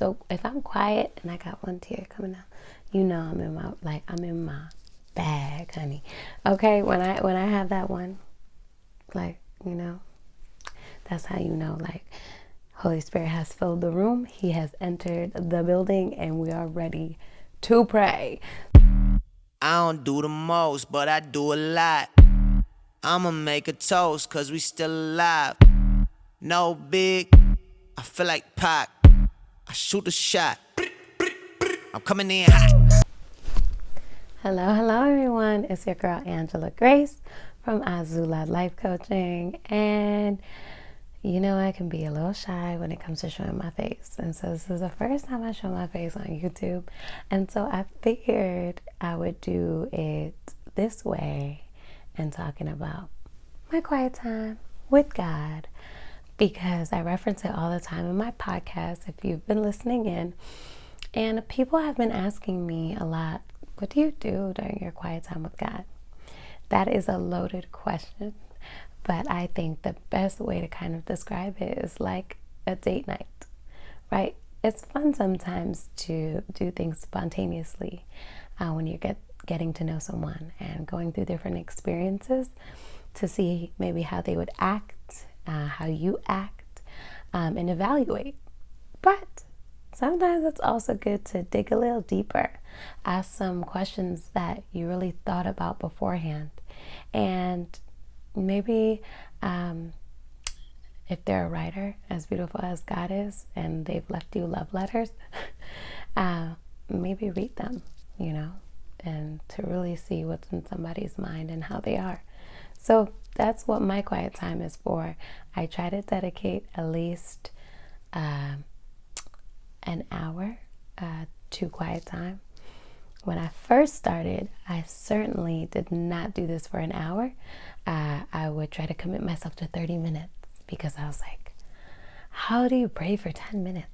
So if I'm quiet and I got one tear coming out, you know I'm in my bag, honey. Okay, when I have that one, like, that's how you know, like, Holy Spirit has filled the room. He has entered the building, and we are ready to pray. I don't do the most, but I do a lot. I'ma make a toast, cause we still alive. No big, I feel like Pac. I shoot a shot. I'm coming in hot. Hello, everyone. It's your girl, Angella Grace from Azula Life Coaching. And I can be a little shy when it comes to showing my face. And so this is the first time I show my face on YouTube. And so I figured I would do it this way and talking about my quiet time with God, because I reference it all the time in my podcast if you've been listening in. And people have been asking me a lot, what do you do during your quiet time with God? That is a loaded question, but I think the best way to kind of describe it is like a date night, right? It's fun sometimes to do things spontaneously when you're getting to know someone and going through different experiences to see maybe how they would act, how you act, and evaluate. But sometimes it's also good to dig a little deeper, ask some questions that you really thought about beforehand, and maybe if they're a writer as beautiful as God is and they've left you love letters, maybe read them, and to really see what's in somebody's mind and how they are. So that's what my quiet time is for. I try to dedicate at least an hour to quiet time. When I first started, I certainly did not do this for an hour. I would try to commit myself to 30 minutes because I was like, how do you pray for 10 minutes?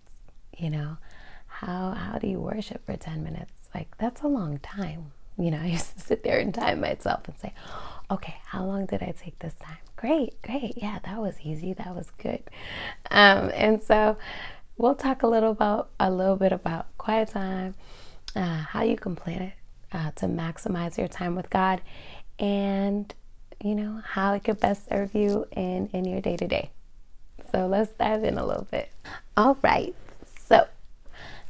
How do you worship for 10 minutes? Like, that's a long time. I used to sit there and time myself and say, okay, how long did I take this time? Great. Yeah, that was easy. That was good. And so we'll talk a little bit about quiet time, how you can plan it to maximize your time with God, and how it could best serve you in your day-to-day. So let's dive in a little bit. All right. So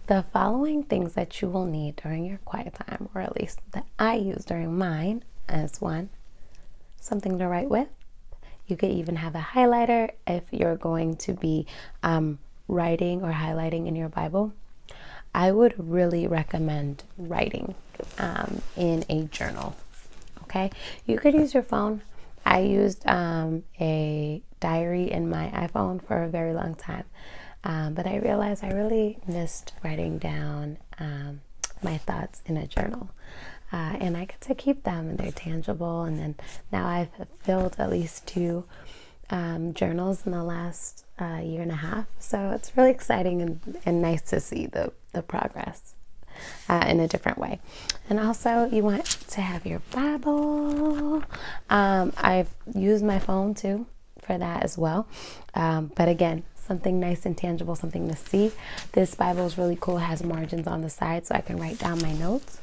the following things that you will need during your quiet time, or at least that I use during mine, as one, something to write with. You could even have a highlighter if you're going to be writing or highlighting in your Bible. I would really recommend writing in a journal. Okay, you could use your phone. I used a diary in my iPhone for a very long time, but I realized I really missed writing down my thoughts in a journal. And I get to keep them, and they're tangible. And then now I've filled at least 2 journals in the last year and a half. So it's really exciting and nice to see the progress in a different way. And also, you want to have your Bible. I've used my phone too for that as well. But again, something nice and tangible, something to see. This Bible is really cool. It has margins on the side so I can write down my notes.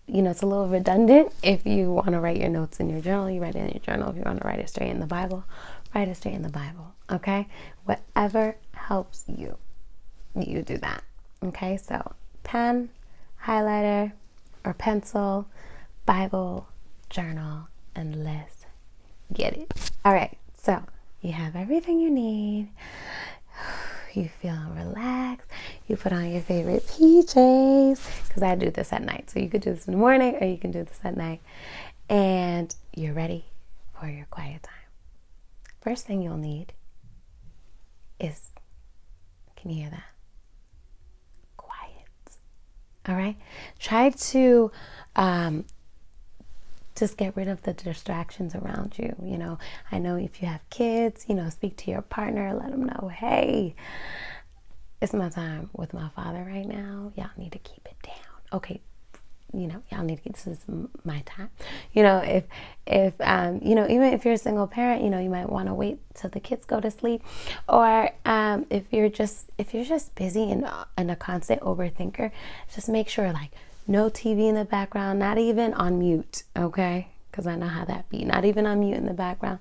It's a little redundant. If you want to write your notes in your journal, you write it in your journal. If you want to write it straight in the Bible, write it straight in the Bible. Okay? Whatever helps you, you do that. Okay? So pen, highlighter, or pencil, Bible, journal, and let's get it. All right. So you have everything you need. You feeling relaxed. You put on your favorite PJs, because I do this at night. So you could do this in the morning or you can do this at night. And you're ready for your quiet time. First thing you'll need is, can you hear that? Quiet. All right? Try to just get rid of the distractions around you. I know if you have kids, speak to your partner, let them know, hey, it's my time with my Father right now. Y'all need to keep it down. Okay, y'all need to get this is my time. If even if you're a single parent, you might want to wait till the kids go to sleep, or if you're just busy and a constant overthinker, just make sure like no TV in the background, not even on mute, okay? Because I know how that be. Not even on mute in the background.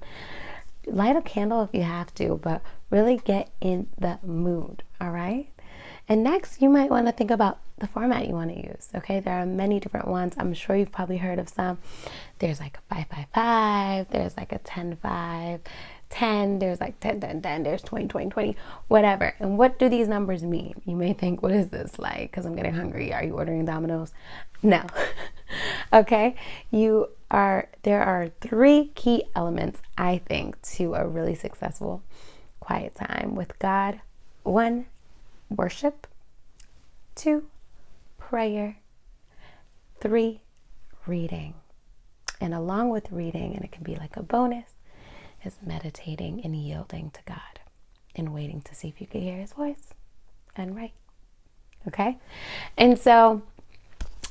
Light a candle if you have to, but really get in the mood, all right? And next, you might want to think about the format you want to use, okay? There are many different ones. I'm sure you've probably heard of some. There's like a 5-5-5. There's like a 10-5, 10. There's like 10-10-10. There's 20-20-20, whatever. And what do these numbers mean? You may think, what is this like? Because I'm getting hungry. Are you ordering Domino's? No. Okay? There are 3 key elements, I think, to a really successful quiet time with God. 1, worship. 2, prayer. 3, reading. And along with reading, and it can be like a bonus, is meditating and yielding to God and waiting to see if you can hear his voice and write. Okay? And so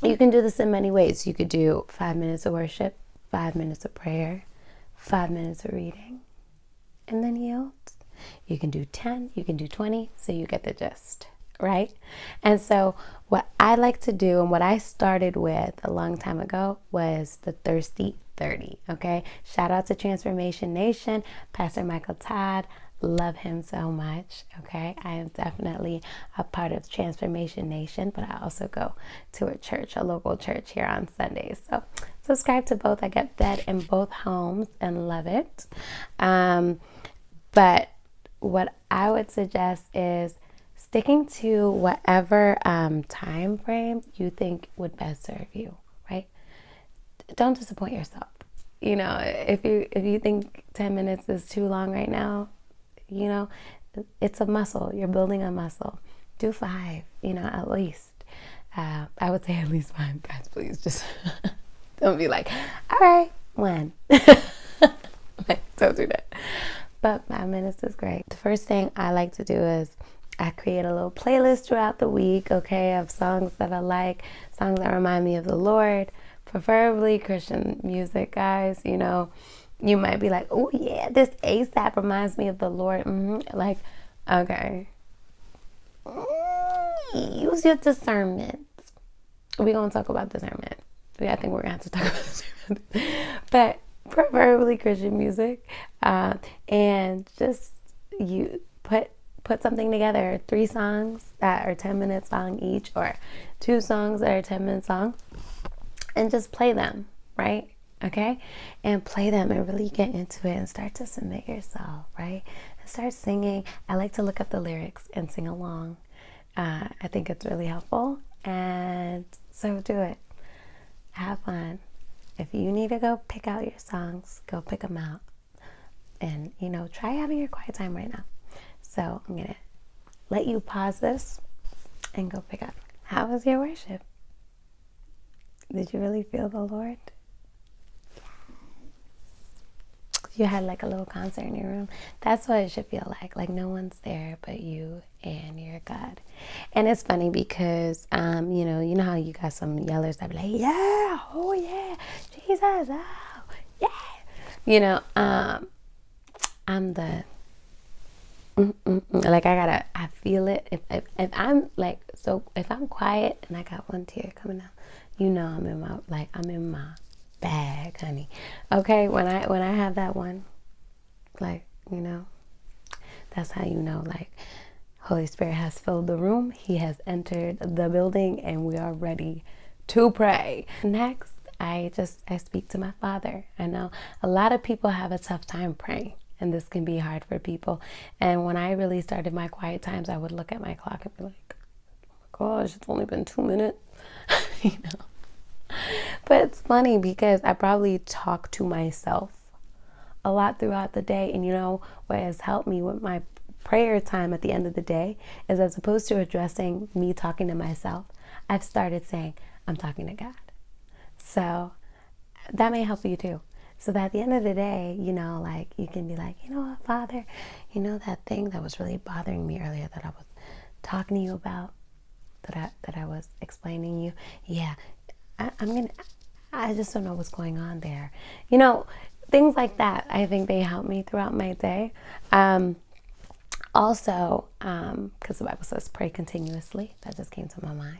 you can do this in many ways. You could do 5 minutes of worship, 5 minutes of prayer, 5 minutes of reading, and then yield. You can do 10, you can do 20, so you get the gist, right? And so what I like to do and what I started with a long time ago was the Thirsty 30, okay? Shout out to Transformation Nation, Pastor Michael Todd. Love him so much, okay? I am definitely a part of Transformation Nation, but I also go to a local church here on Sundays. So subscribe to both. I get fed in both homes and love it. But what I would suggest is sticking to whatever time frame you think would best serve you, right? Don't disappoint yourself. If you think 10 minutes is too long right now, it's a muscle. You're building a muscle. Do 5, at least. I would say at least 5, guys, please. Just don't be like, all right, 1. Don't do that. But 5 minutes is great. The first thing I like to do is I create a little playlist throughout the week, okay, of songs that I like, songs that remind me of the Lord, preferably Christian music, guys. You might be like, oh yeah, this ASAP reminds me of the Lord. Like, okay. Use your discernment. We're going to talk about discernment. I think we're going to have to talk about discernment. But preferably Christian music. And just you put something together. 3 songs that are 10 minutes long each, or 2 songs that are 10 minutes long. And just play them, right? Okay? And play them and really get into it and start to submit yourself, right? And start singing. I like to look up the lyrics and sing along. I think it's really helpful. And so do it. Have fun. If you need to go pick out your songs, go pick them out. And, try having your quiet time right now. So I'm going to let you pause this and go pick up. How was your worship? Did you really feel the Lord? You had like a little concert in your room. That's what it should feel like. Like no one's there but you and your God. And it's funny because, you know how you got some yellers that be like, yeah, oh yeah, Jesus, oh yeah. I'm the, like I feel it. If I'm like, so if I'm quiet and I got one tear coming out, I'm in my bag, honey. Okay, when I have that one, like, that's how like Holy Spirit has filled the room. He has entered the building and we are ready to pray. Next, I speak to my Father. I know a lot of people have a tough time praying, and this can be hard for people. And when I really started my quiet times, I would look at my clock and be like, oh my gosh, it's only been 2 minutes. But it's funny because I probably talk to myself a lot throughout the day. And what has helped me with my prayer time at the end of the day is, as opposed to addressing me talking to myself, I've started saying, I'm talking to God. So that may help you too. So that at the end of the day, like you can be like, what, Father, that thing that was really bothering me earlier that I was talking to you about, that I was explaining you. Yeah, I just don't know what's going on there. You know, things like that, I think they help me throughout my day. Also, because the Bible says pray continuously. That just came to my mind.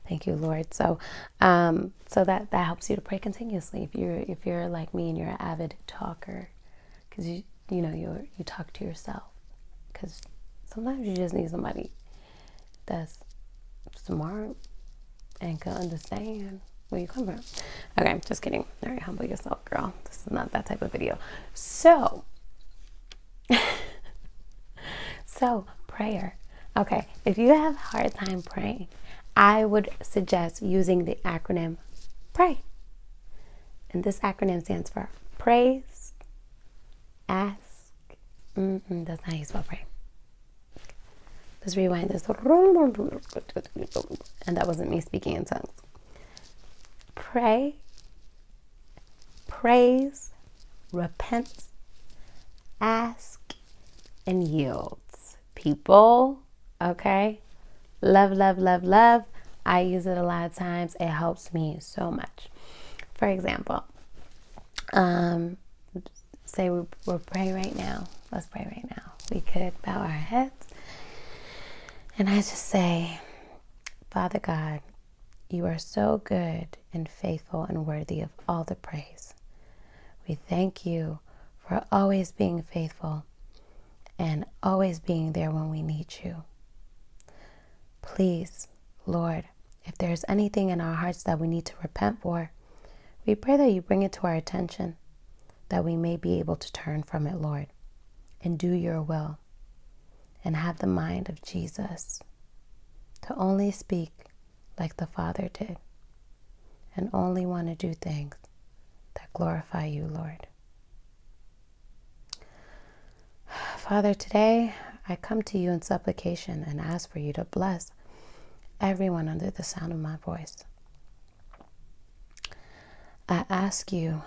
Thank you, Lord. So, so that helps you to pray continuously. If you're like me and you're an avid talker, because you talk to yourself. Because sometimes you just need somebody that's smart and can understand where you come from. Okay, just kidding. All right, humble yourself, girl. This is not that type of video. So, prayer. Okay, if you have a hard time praying, I would suggest using the acronym PRAY. And this acronym stands for praise, ask. That's not how you spell pray. Let's rewind this. And that wasn't me speaking in tongues. Pray, praise, repent, ask, and yield. People, okay? Love, love, love, love. I use it a lot of times. It helps me so much. For example, say we're praying right now. Let's pray right now. We could bow our heads. And I just say, Father God, you are so good and faithful and worthy of all the praise. We thank you for always being faithful and always being there when we need you. Please, Lord, if there's anything in our hearts that we need to repent for, we pray that you bring it to our attention, that we may be able to turn from it, Lord, and do your will, and have the mind of Jesus, to only speak like the Father did, and only want to do things that glorify you, Lord. Father, today I come to you in supplication and ask for you to bless everyone under the sound of my voice. I ask you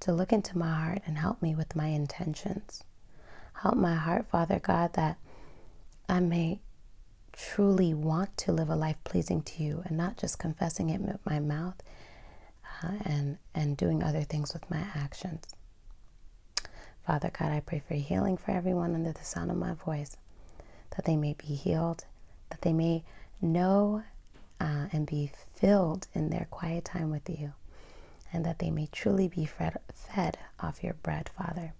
to look into my heart and help me with my intentions. Help my heart, Father God, that I may truly want to live a life pleasing to you and not just confessing it with my mouth and doing other things with my actions. Father God, I pray for healing for everyone under the sound of my voice, that they may be healed, that they may know and be filled in their quiet time with you, and that they may truly be fed off your bread, Father.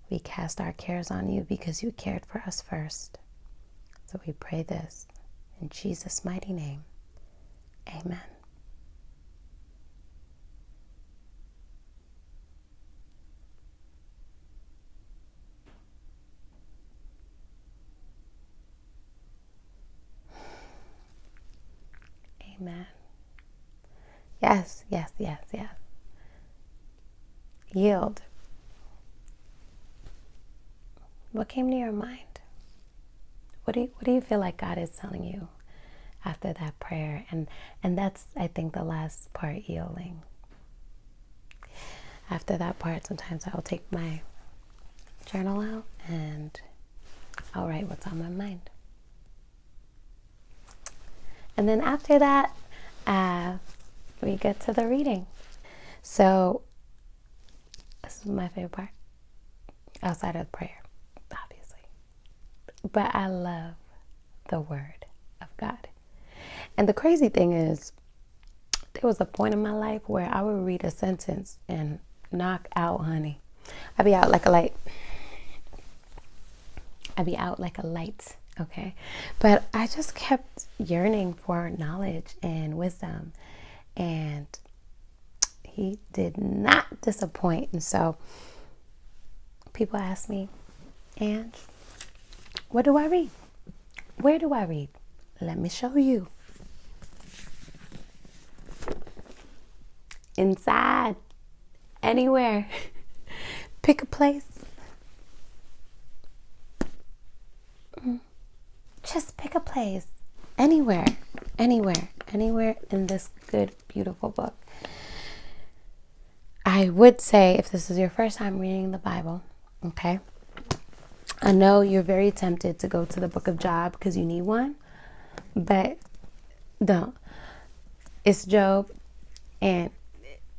We cast our cares on you because you cared for us first. So we pray this in Jesus' mighty name. Amen. Amen. Yes, yes, yes, yes. Yield. What came to your mind? What do you feel like God is telling you after that prayer? And that's, I think, the last part, yielding. After that part, sometimes I'll take my journal out and I'll write what's on my mind. And then after that, we get to the reading. So this is my favorite part, outside of prayer, obviously. But I love the Word of God. And the crazy thing is, there was a point in my life where I would read a sentence and knock out, honey. I'd be out like a light. Okay? But I just kept yearning for knowledge and wisdom. And he did not disappoint. And so people ask me, Ange, what do I read? Where do I read? Let me show you. Inside. Anywhere. Pick a place. Just pick a place. Anywhere in this good, beautiful book. I would say, if this is your first time reading the Bible, okay, I know you're very tempted to go to the book of Job because you need one, but don't. it's Job, and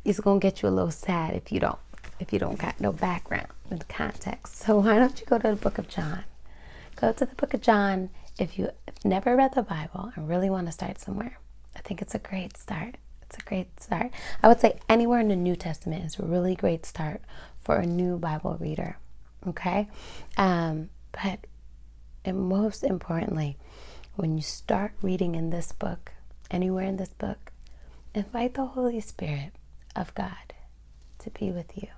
it's gonna get you a little sad if you don't got no background and context. So why don't you go to the book of John? Go to the book of John if you've never read the Bible and really want to start somewhere. I think it's a great start. It's a great start. I would say anywhere in the New Testament is a really great start for a new Bible reader. Okay? But most importantly, when you start reading in this book, anywhere in this book, invite the Holy Spirit of God to be with you.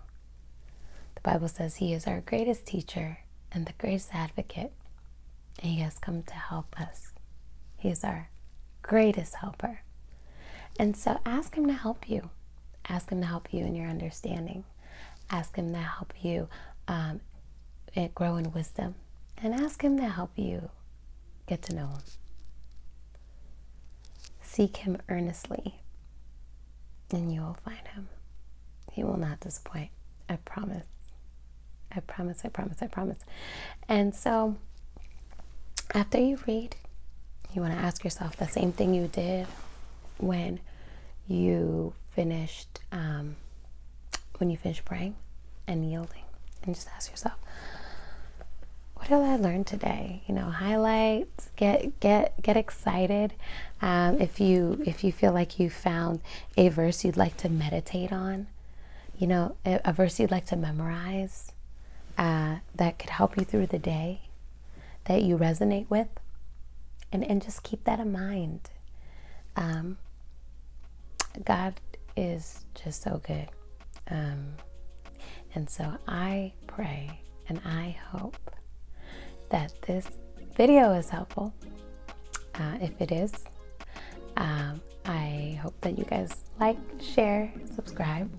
The Bible says He is our greatest teacher and the greatest advocate, and He has come to help us. He is our greatest helper. And so ask Him to help you. Ask Him to help you in your understanding. Ask Him to help you grow in wisdom. And ask Him to help you get to know Him. Seek Him earnestly, and you will find Him. He will not disappoint. I promise. I promise, I promise, I promise. And so, after you read, you want to ask yourself the same thing you did when you finished praying and yielding, and just ask yourself, what did I learn today? Highlight, get excited. If you feel like you found a verse you'd like to meditate on, a verse you'd like to memorize, that could help you through the day, that you resonate with, and just keep that in mind. God is just so good. And so I pray and I hope that this video is helpful. If it is, I hope that you guys like, share, subscribe.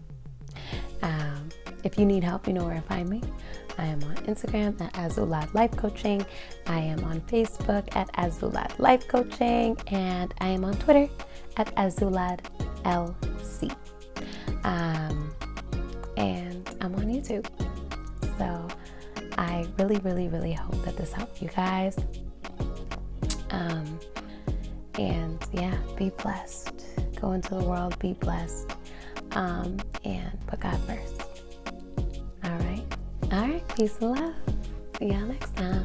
If you need help, you know where to find me. I am on Instagram at Azulad Life Coaching. I am on Facebook at Azulad Life Coaching. And I am on Twitter at Azulad LC. And I'm on YouTube. So I really, really, really hope that this helped you guys. And yeah, be blessed. Go into the world, be blessed. And put God first. All right. Peace and love. See y'all next time.